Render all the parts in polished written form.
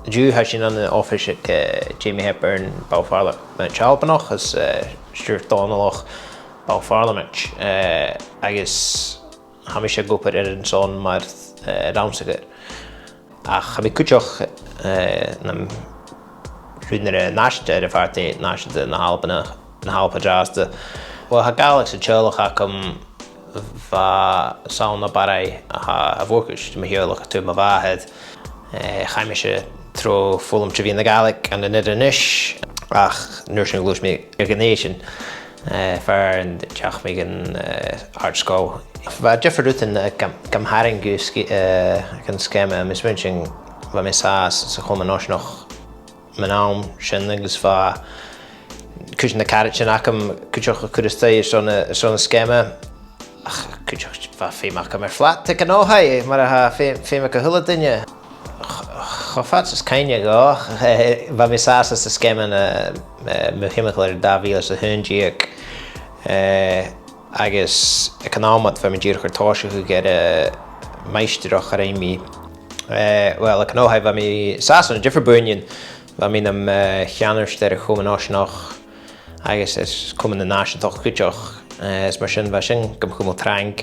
dú ha sin an office Jamie Hepburn báfála me tealpanach as stúr dánalach báfálamach agus ha mi sé gopur an son mar ramsagad. Ach ha mi cúteach na rúdnar náiste fartaí náiste na halpa drásda. Well ha Gàidhlig sa teolach acham va sauna barai a bhórcus me hiolach tú ma bháhead chaime sé tro fólam tre bhí na Gàidhlig an na nidanis ach nuair sin glúis mé gnéisian fear an teach mé an art scó. Va Jeffrey Rutten gamharing gus gan sgeama mis munching va mis sa chomhanáis noch manám sin agus va cúis na carichin acham cúteach a cúrastai son sgeama ach cúteach va féach am flat te an óhaid mar a féach a thula duine. Chofat is caine go va mis sa sgeama me himachlar dh'aois a hundiaach agus economat fe me dír chutáise chu get meisteach a réimi. Well an óhaid va mi sasan differ buin va mi am cheanarste a chomanáis nach agus is cuman na náisintoch cúteach is mar sin va sin gom chumó trang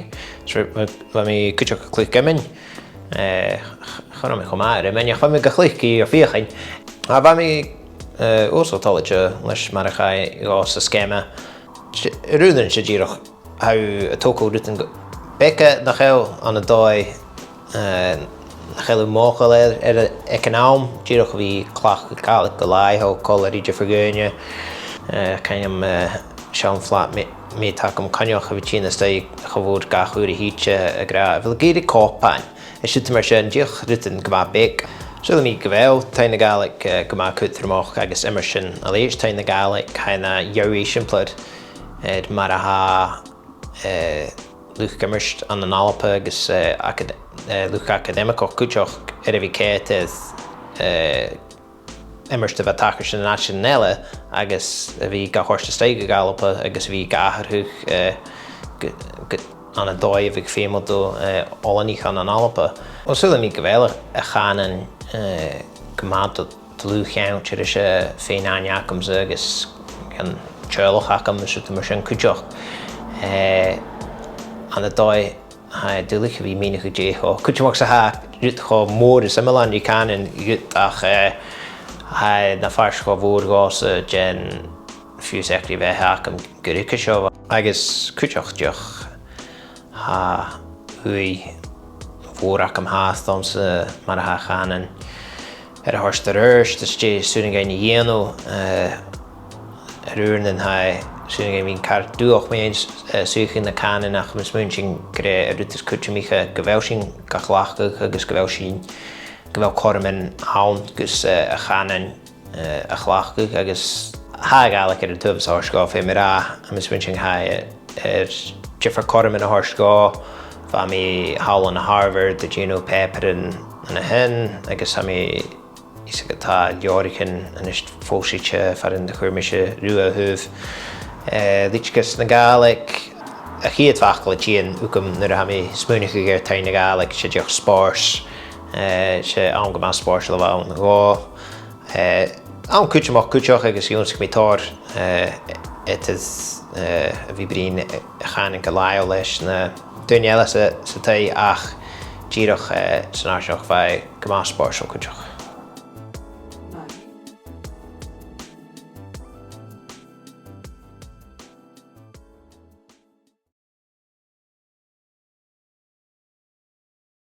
va mi cúteach clúch gamin chunam me chomáir meach va mi gachluchí ar fiochain. A va mi úsátálaide leis mar a chaidh gá sa sgeama. Rúdan sé díreach how a tócó rutan beca nach chail an a dóid nach chail móchail econám díreach bhí cleachdadh go làitheil chlàradh forgóine cainam seann flat mé takam caneach a bhí tína stí chomhór gachúir a híte a gra bhfuil géad cópáin is siúta mar sin díoch rutan go má bec. Sulla mí ghabhail Taigh na Gàidhlig go má cútarmach agus immer sin a léis Taigh na Gàidhlig chaina dheagh siimplad mar a ha luch gymrst an an alpa agus luch academicach cúteach a bhí céit immerst a bheith tachar sin nationale agus a bhí gahorsta steige galapa agus bhí gaharthúch an a dóid a bhíh fémadú ólaníach an alpa. Os sulla mí ghabhail a chanan gomádú tlúcheann tíir sé féin aineachams agus gan teolach acham is mar sin cúteach. An a dóid dúlacha bhí mína chu décho. Cúteach sa ha rút cho mór is imimeán í canan rút ach na farsco bhór gása gen fiús eachtaí bheith acham gurica seo. Agus cúteach deach ha hui bhór acham háastamsa mar a chanan ar a thuirsta röst is té súna gaine dhéanú rúrnan ha súna gaine bhín car dúach méid suúchan na canan ach mis munching gré a rutas cúteamícha go bhfuil sin go chleachdadh agus go bhfuil sin go bhfuil corman hán gus a chanan a chleachdadh agus ha Gàidhlig ar an tubhas thuirscá fé mar a mis munching ha differ corman a thuirscá fa mi hawl na Harvard the Juno paper and a hen agus ha mi isagata Jorichan and is fósíte farin de chuirmise ruúa thuh Líchgus na Gàidhlig a chiad fachla tían ucam nuair a ha mi smúnicha gur Taigh na Gàidhlig sé deach spárs sé an go más spárs le bhain na gá an cúteach agus dúnsa mí tar is a bhí brín a chanan go làitheil leis na duine eile sa Taigh ach díreach san áiseach bheith go más spárs ó cúteach.